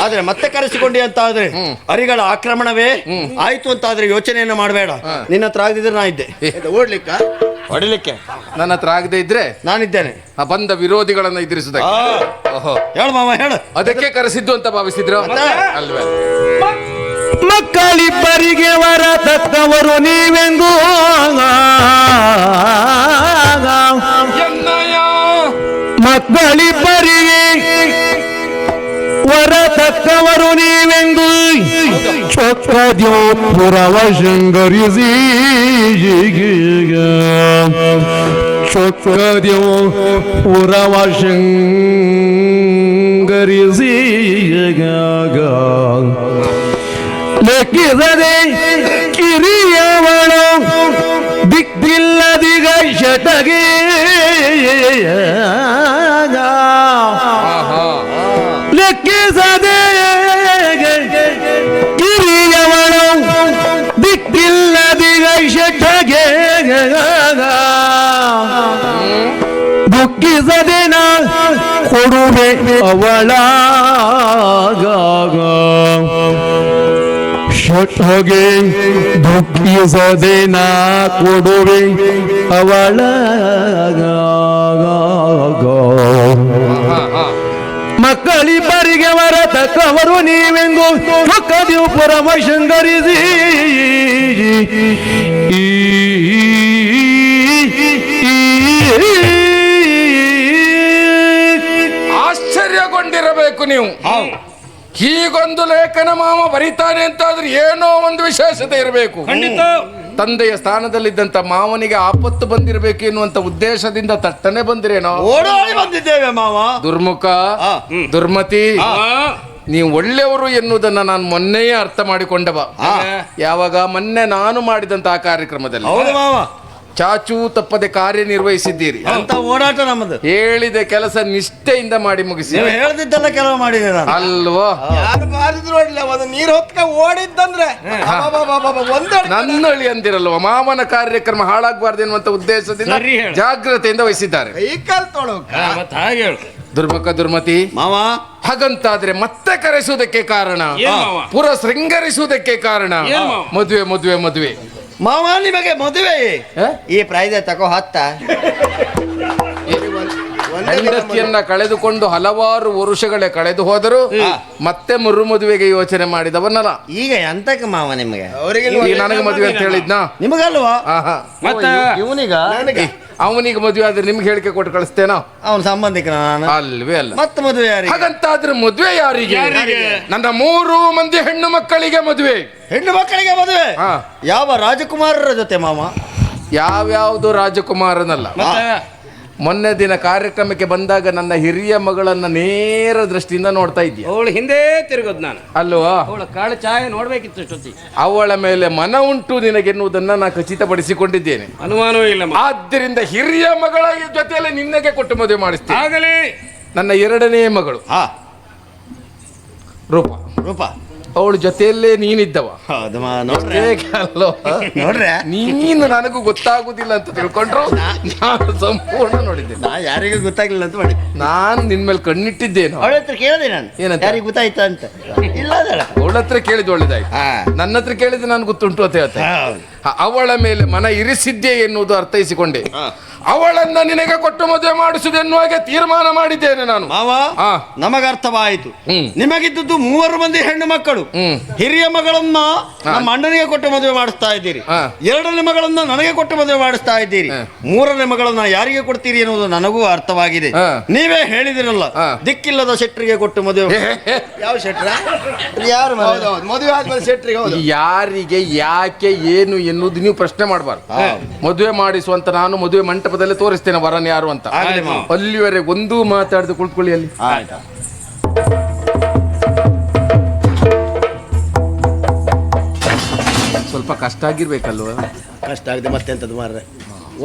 ಆದ್ರೆ ಮತ್ತೆ ಕರೆಸಿಕೊಂಡಿ ಅಂತ ಆದ್ರೆ ಅರಿಗಳ ಆಕ್ರಮಣವೇ ಆಯ್ತು ಅಂತ ಆದ್ರೆ ಯೋಚನೆಯನ್ನ ಮಾಡಬೇಡ. ನಿನ್ನ ಹತ್ರ ಆಗದಿದ್ರೆ ನಾ ಇದ್ದೆ ಹೊಡಿಲಿಕ್ಕೆ. ನನ್ನ ಹತ್ರ ಆಗದೆ ಇದ್ರೆ ನಾನಿದ್ದೇನೆ. ಆ ಬಂದ ವಿರೋಧಿಗಳನ್ನ ಎದುರಿಸುವುದಕ್ಕೆ. ಓಹೋ, ಹೇಳು ಮಾಮ ಹೇಳು. ಅದಕ್ಕೆ ಕರೆಸಿದ್ದು ಅಂತ ಭಾವಿಸಿದ್ರು ಅಲ್ವೇ? ಮಕ್ಕಳಿಬ್ಬರಿಗೆ ವರ ತಕ್ಕವರು ನೀವೆಂದು ಮಕ್ಕಳಿಬ್ಬರಿಗೆ ವರ ತಕ್ಕವರು ನೀವೆಂದು ಚಕ್ರದ್ಯೋ ಪುರವ ಶೃಂಗರಿಸಿ ಚಕ್ರದ್ಯೋ ಪುರವ ಶೃಂಗರಿಸಿ ಲೆಕ್ಕಿಸದೆ ಕಿರಿಯವಳ ದಿಕ್ಕಿಲ್ಲದಿಗ ಶಟಗೆ ಲೆಕ್ಕಿಸದೆ ಕಿರಿಯವಳ ದಿಕ್ಕಿಲ್ಲದಿಗ ಶಟಗೆ ದುಃಖಿಸದೆ ನಾ ಕೊಡುವೆ ಅವಳ ಶಟಗೆ ದುಃಖಿಸದೆ ನಾ ಕೊಡುವೆ ಅವಳ ಮಕ್ಕಳಿಬ್ಬರಿಗೆ ವರ ತಕ್ಕವರು ನೀವೆಂದು ಚೊಕ್ಕದಿವು ಪುರವ ಶೃಂಗರಿಸಿ ಆಶ್ಚರ್ಯಗೊಂಡಿರಬೇಕು ನೀವು. ಹೀಗೊಂದು ಲೇಖನ ಮಾವ ಬರೀತಾನೆ ಅಂತಾದ್ರೆ ಏನೋ ಒಂದು ವಿಶೇಷತೆ ಇರಬೇಕು. ಖಂಡಿತ. ತಂದೆಯ ಸ್ಥಾನದಲ್ಲಿದ್ದಂತ ಮಾವನಿಗೆ ಆಪತ್ತು ಬಂದಿರಬೇಕು ಎನ್ನುವಂತ ಉದ್ದೇಶದಿಂದ ತಟ್ಟನೆ ಬಂದಿರೇನೋ. ಓಡೋಡಿ ಬಂದಿದ್ದೇವೆ ಮಾವ. ದುರ್ಮುಖ, ದುರ್ಮತಿ, ನೀವು ಒಳ್ಳೆಯವರು ಎನ್ನುವುದನ್ನ ನಾನು ಮೊನ್ನೆಯೇ ಅರ್ಥ ಮಾಡಿಕೊಂಡವ. ಯಾವಾಗ ಮೊನ್ನೆ ನಾನು ಮಾಡಿದಂತಹ ಕಾರ್ಯಕ್ರಮದಲ್ಲಿ ಹೌದು ಮಾವ, ಚಾಚೂ ತಪ್ಪದೆ ಕಾರ್ಯನಿರ್ವಹಿಸಿದ್ದೀರಿ. ಅಂತ ಓಡಾಟ ನಮ್ಮದು. ಹೇಳಿದ ಕೆಲಸ ನಿಷ್ಠೆಯಿಂದ ಮಾಡಿ ಮುಗಿಸಿ. ನೀವು ಹೇಳ್ದಿದ್ದೆಲ್ಲ ಕೆಲವು ಮಾಡಿದೆ ನಾನು. ಅಲ್ವೋ? ಯಾರು ಬಾರಿದ್ರು ನೋಡಿಲ್ಲ, ಒಂದು ನೀರು ಹೊತ್ಕ ಓಡಿದ್ದಂದ್ರೆ ನನ್ನಳಿ ಅಂದಿರಲ್ವ, ಮಾವನ ಕಾರ್ಯಕ್ರಮ ಹಾಳಾಗಬಾರ್ದು ಎನ್ನುವಂತ ಉದ್ದೇಶದಿಂದ ಸರಿ ಹೇಳು. ಜಾಗ್ರತೆಯಿಂದ ವಹಿಸಿದ್ದಾರೆ. ಕೈ ಕಾಲ್ ತೊಳೋಕ ಮತ್ತೆ ಹಾಗೆ ಹೇಳು ದುರ್ಮುಖ, ದುರ್ಮತಿ, ಮಾವ ಹಾಗಂತಾದ್ರೆ ಮತ್ತೆ ಕರೆಸುವುದಕ್ಕೆ ಕಾರಣ, ಏನ್ ಮಾವ? ಪುರ ಶೃಂಗರಿಸುವುದಕ್ಕೆ ಕಾರಣ ಏನ್ ಮಾವ? ಮದುವೆ ಮದುವೆ ಮದುವೆ. ಮಾವ ನಿಮಗೆ ಮದುವೆ ಈ ಪ್ರಾಯದ ತಗೋ ಹತ್ತ. ಹೆಂಡತಿಯನ್ನ ಕಳೆದುಕೊಂಡು ಹಲವಾರು ವರುಷಗಳೇ ಕಳೆದು ಹೋದರು, ಮತ್ತೆ ಮದುವೆಗೆ ಯೋಚನೆ ಮಾಡಿದವನಲ್ಲ. ಈಗ ಎಂತಕ್ಕೆ ಮಾವ ನಿಮಗೆ? ಈಗ ನನಗೆ ಮದುವೆ ಅಂತ ಹೇಳಿದ್ನಾ? ನಿಮಗಲ್ವಾ? ಮತ್ತೆ ಇವನಿಗ ಅವನಿಗೆ ಮದುವೆ ಆದ್ರೆ ನಿಮ್ಗೆ ಹೇಳಿಕೆ ಕೊಟ್ಟು ಕಳಿಸ್ತೇನೋ? ಅವನ ಸಂಬಂಧಿಕನ ನಾನು. ಅಲ್ವೇ ಅಲ್ಲ. ಮತ್ತೆ ಮದುವೆ ಯಾರಿಗೆ? ಹಾಗಂತಾದ್ರೆ ಮದುವೆ ಯಾರಿಗೆ? ನನ್ನ 3 ಮಂದಿ ಹೆಣ್ಣು ಮಕ್ಕಳಿಗೆ ಮದುವೆ. ಹೆಣ್ಣು ಮಕ್ಕಳಿಗೆ ಮದುವೆ? ಯಾವ ರಾಜಕುಮಾರರ ಜೊತೆ ಮಾವ? ಯಾವ್ಯಾವುದು ರಾಜಕುಮಾರನಲ್ಲ. ಮೊನ್ನೆ ದಿನ ಕಾರ್ಯಕ್ರಮಕ್ಕೆ ಬಂದಾಗ ನನ್ನ ಹಿರಿಯ ಮಗಳನ್ನ ನೇರ ದೃಷ್ಟಿಯಿಂದ ನೋಡ್ತಾ ಇದ್ದೀಯ. ಅವಳು ಹಿಂದೆ ತಿರುಗೋದು ನಾನು ಅಲ್ವಾ? ಅವಳ ಕಾಳು ಚಾಯ ನೋಡ್ಬೇಕಿತ್ತು ಅಷ್ಟೊತ್ತಿ. ಅವಳ ಮೇಲೆ ಮನ ಉಂಟು ನಿನಗೆನ್ನುವುದನ್ನ ನಾನು ಖಚಿತಪಡಿಸಿಕೊಂಡಿದ್ದೇನೆ. ಅನುಮಾನವೂ ಇಲ್ಲ. ಆದ್ದರಿಂದ ಹಿರಿಯ ಮಗಳ ಜೊತೆಯಲ್ಲಿ ನಿನ್ನಗೆ ಕೊಟ್ಟು ಮದುವೆ ಮಾಡಿಸ್ತೇನೆ. ಆಗಲಿ. ನನ್ನ 2ನೇ ಮಗಳು ರೂಪ. ರೂಪ ಅವಳ ಜೊತೆಯಲ್ಲೇ ನೀನಿದ್ದವ. ಹೌದು ನೋಡ್ರೆ ನೋಡ್ರೆ ನೀನು ನನಗೂ ಗೊತ್ತಾಗುದಿಲ್ಲ ಅಂತ ತಿಳ್ಕೊಂಡ್ರು ನಾನು ಸಂಪೂರ್ಣ ನೋಡಿದ್ದೇನೆ. ನಾ ಯಾರಿಗೂ ಗೊತ್ತಾಗ್ಲಿಲ್ಲ ಅಂತ ಮಾಡಿ ನಾನು ನಿನ್ ಮೇಲೆ ಕಣ್ಣಿಟ್ಟಿದ್ದೇನು. ಅವಳ ಹತ್ರ ಕೇಳಿದೆ ನಾನು, ಏನಂತ? ಯಾರಿಗೆ ಗೊತ್ತಾಯ್ತಾ ಅಂತ. ಇಲ್ಲ ಅವಳ ಹತ್ರ ಕೇಳಿದ್ ಒಳ್ಳೇದಾಯ್ತು. ನನ್ನ ಹತ್ರ ಕೇಳಿದ್ರೆ ನಾನು ಗೊತ್ತುಂಟು ಅಂತ ಹೇಳ್ತೇನೆ. ಅವಳ ಮೇಲೆ ಮನ ಇರಿಸಿದ್ದೆ ಎನ್ನುವುದು ಅರ್ಥೈಸಿಕೊಂಡೆ. ಅವಳನ್ನ ನಿನಗೆ ಕೊಟ್ಟು ಮದುವೆ ಮಾಡಿಸುವುದೆನ್ನುವ ಹಾಗೆ ತೀರ್ಮಾನ ಮಾಡಿದ್ದೇನೆ ನಾನು. ಮಾವ ನಮಗ ಅರ್ಥವಾಯಿತು. ನಿಮಗಿದ್ದದ್ದು 3 ಮಂದಿ ಹೆಣ್ಣು ಮಕ್ಕಳು. ಹಿರಿಯ ಮಗಳನ್ನ ನಮ್ಮ ಅಣ್ಣನಿಗೆ ಕೊಟ್ಟು ಮದುವೆ ಮಾಡಿಸ್ತಾ ಇದ್ದೀರಿ. 2ನೇ ಮಗಳನ್ನ ನನಗೆ ಕೊಟ್ಟು ಮದುವೆ ಮಾಡಿಸ್ತಾ ಇದ್ದೀರಿ. 3ನೇ ಮಗಳನ್ನ ಯಾರಿಗೆ ಕೊಡ್ತೀರಿ ಎನ್ನುವುದು ನನಗೂ ಅರ್ಥವಾಗಿದೆ. ನೀವೇ ಹೇಳಿದಿರಲ್ಲ, ದಿಕ್ಕಿಲ್ಲದ ಶೆಟ್ರಿಗೆ ಕೊಟ್ಟು ಮದುವೆ. ಯಾವ ಶೆಟ್ರ? ಯಾರು ಮದುವೆ ಆದ್ಮೇಲೆ ಶೆಟ್ರಿಗೆ? ಹೌದು. ಯಾರಿಗೆ, ಯಾಕೆ, ಏನು ಎನ್ನುವುದು ನೀವು ಪ್ರಶ್ನೆ ಮಾಡಬಾರ್ದು. ಮದುವೆ ಮಾಡಿಸುವಂತ ನಾನು ಮದುವೆ ಮಂಟಪದಲ್ಲಿ ತೋರಿಸ್ತೇನೆ ವರನ್ ಯಾರು ಅಂತ. ಅಲ್ಲಿವರೆಗೆ ಒಂದು ಮಾತಾಡಿದು ಕುಳಿತುಕೊಳ್ಳಿ ಅಲ್ಲಿ. ಸ್ವಲ್ಪ ಕಷ್ಟ ಆಗಿರ್ಬೇಕಲ್ವ? ಕಷ್ಟ ಆಗಿದೆ ಮತ್ತೆಂತದ್ದು ಮಾರ್ರೆ.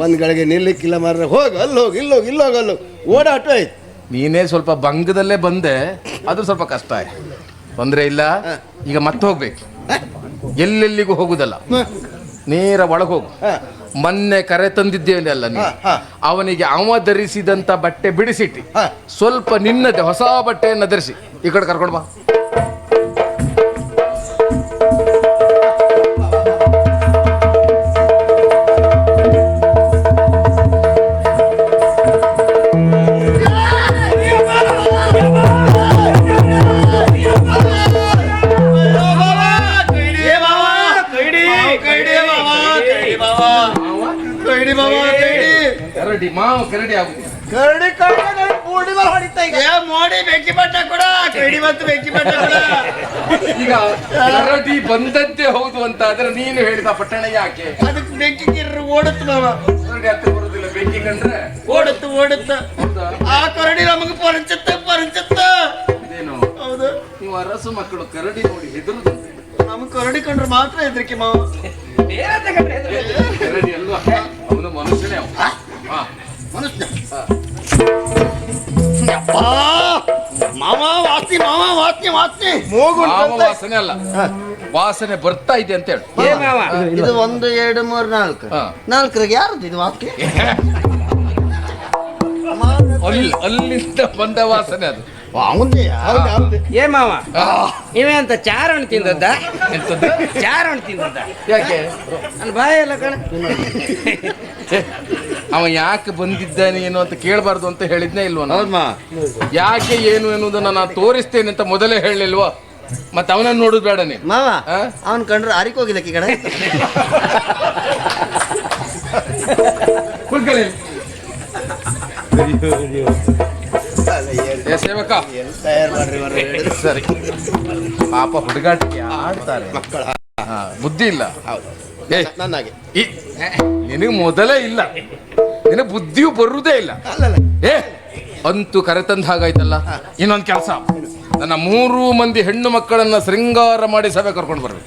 ಒಂದ್ ಗಳಿಗೆ ನಿಲ್ಲಿಕ್ಕಿಲ್ಲ ಮಾರ್ರೆ. ಹೋಗು ಅಲ್ಲಿ ಹೋಗಿ, ಇಲ್ಲೋಗಿ, ಇಲ್ಲೋಗಿ, ಅಲ್ಲೋಗಿ ಓಡಾಟ ಆಯ್ತು. ನೀನೇ ಸ್ವಲ್ಪ ಭಂಗದಲ್ಲೇ ಬಂದೆ, ಅದು ಸ್ವಲ್ಪ ಕಷ್ಟ ಆಯ್ತು. ತೊಂದ್ರೆ ಇಲ್ಲ. ಈಗ ಮತ್ತೆ ಹೋಗ್ಬೇಕು, ಎಲ್ಲೆಲ್ಲಿಗೂ ಹೋಗುದಲ್ಲ, ನೇರ ಒಳಗೆ ಹೋಗು. ಮೊನ್ನೆ ಕರೆ ತಂದಿದ್ದೇನೆ ಅಲ್ಲ ನೀನು, ಅವನಿಗೆ ಅವ ಧರಿಸಿದಂತ ಬಟ್ಟೆ ಬಿಡಿಸಿಟ್ಟಿ ಸ್ವಲ್ಪ ನಿನ್ನದೆ ಹೊಸ ಬಟ್ಟೆಯನ್ನು ಧರಿಸಿ ಈ ಕಡೆ ಕರ್ಕೊಂಡು ಬಾ. ಕರಡಿ ಮಾವ ಕರಡಿ ಆಗುದು. ಕರಡಿ ಮೂಡಿ ಮೇಲೆ ಹೊಡಿತಾ ಈಗ ಮೋಡಿ ಬೆಂಕಿ ಪಟ್ಟ ಕೂಡ ಕೈಡಿ ಮತ್ತು ಬೆಂಕಿ ಪಟ್ಟ ಕೂಡ. ಈಗ ಕರಡಿ ಬಂದದ್ದೇ ಹೌದು ಅಂತ ಆದ್ರೆ ನೀನು ಹೇಳಿದ ಪಟ್ಟಣ ಯಾಕೆ? ಅದಕ್ಕೆ ಬೆಂಕಿ ಗಿರ್ರು ಓಡುತ್ತ ಮಾವ. ಕರಡಿ ಹತ್ರ ಬರುದಿಲ್ಲ, ಬೆಂಕಿ ಕಂಡ್ರೆ ಓಡುತ್ತ ಆ ಕರಡಿ ನಮಗೆ ಪರಿಚತ್ತ. ಇದೇನು ಹೌದು, ನೀವು ಅರಸು ಮಕ್ಕಳು ಕರಡಿ ನೋಡಿ ಹೆದರುದಂತೆ. ನಮಗೆ ಕರಡಿ ಕಂಡ್ರೆ ಮಾತ್ರ ಹೆದರಿಕೆ ಮಾವ. ಕರಡಿ ಅಲ್ವಾ, ಅವನು ಮನುಷ್ಯನೇ. ಮನುಷ್ಯ ಮಾವ ವಾಸನೆ ಮಾವ ವಾಸನೆ ಅಲ್ಲ, ವಾಸನೆ ಬರ್ತಾ ಇದೆ ಅಂತ ಹೇಳು. ಇದು 1 2 3 4 4 ಯಾರದು ಇದು ವಾಸನೆ? ಅಲ್ಲಿಂದ ಬಂದ ವಾಸನೆ ಅದು. ಏ ಮಾವ, ನೀವೇ ಅಂತ ಚಾರಣ ತಿಂದದ್ದ? ಎಂತದ್ದು? ಚಾರಣ ತಿಂದದ್ದ? ಯಾಕೆ? ನನ್ನ ಬಾಯೆಲ್ಲ ಕಣ. ಅವ ಯಾಕೆ ಬಂದಿದ್ದಾನೆ ಏನು ಅಂತ ಕೇಳಬಾರ್ದು ಅಂತ ಹೇಳಿದ್ನೇ ಇಲ್ವ? ಹೌದಮ್ಮ, ಯಾಕೆ ಏನು ಎನ್ನುವುದನ್ನ ನಾನು ತೋರಿಸ್ತೇನೆ ಅಂತ ಮೊದಲೇ ಹೇಳಿಲ್ವಾ? ಮತ್ತೆ ಅವನನ್ನು ನೋಡುದು ಬೇಡ ನೀನು ಮಾವ. ಅವನ್ ಕಂಡ್ರೆ ಅರಿಕ್ ಹೋಗಿದ್ದಕ್ಕೆ ಕಡೆ ಕುಳ್ಕೊಳ್ಳಿ. ಸೇವಕ ಸರಿ, ಪಾಪ ಹುಡುಗಾಟಿಗೆ ಆಡ್ತಾರೆ ಮಕ್ಕಳ ಬುದ್ಧಿ ಇಲ್ಲ. ನನ್ನಾಗೆ ನಿನಗೆ ಮೊದಲೇ ಇಲ್ಲ, ನಿನಗೆ ಬುದ್ಧಿಯೂ ಬರುವುದೇ ಇಲ್ಲ. ಅಂತೂ ಕರೆತಂದ ಹಾಗಾಯ್ತಲ್ಲ. ಇನ್ನೊಂದು ಕೆಲಸ, ನನ್ನ 3 ಮಂದಿ ಹೆಣ್ಣು ಮಕ್ಕಳನ್ನ ಶೃಂಗಾರ ಮಾಡಿ ಸಭೆ ಕರ್ಕೊಂಡು ಬರ್ಬೇಕು.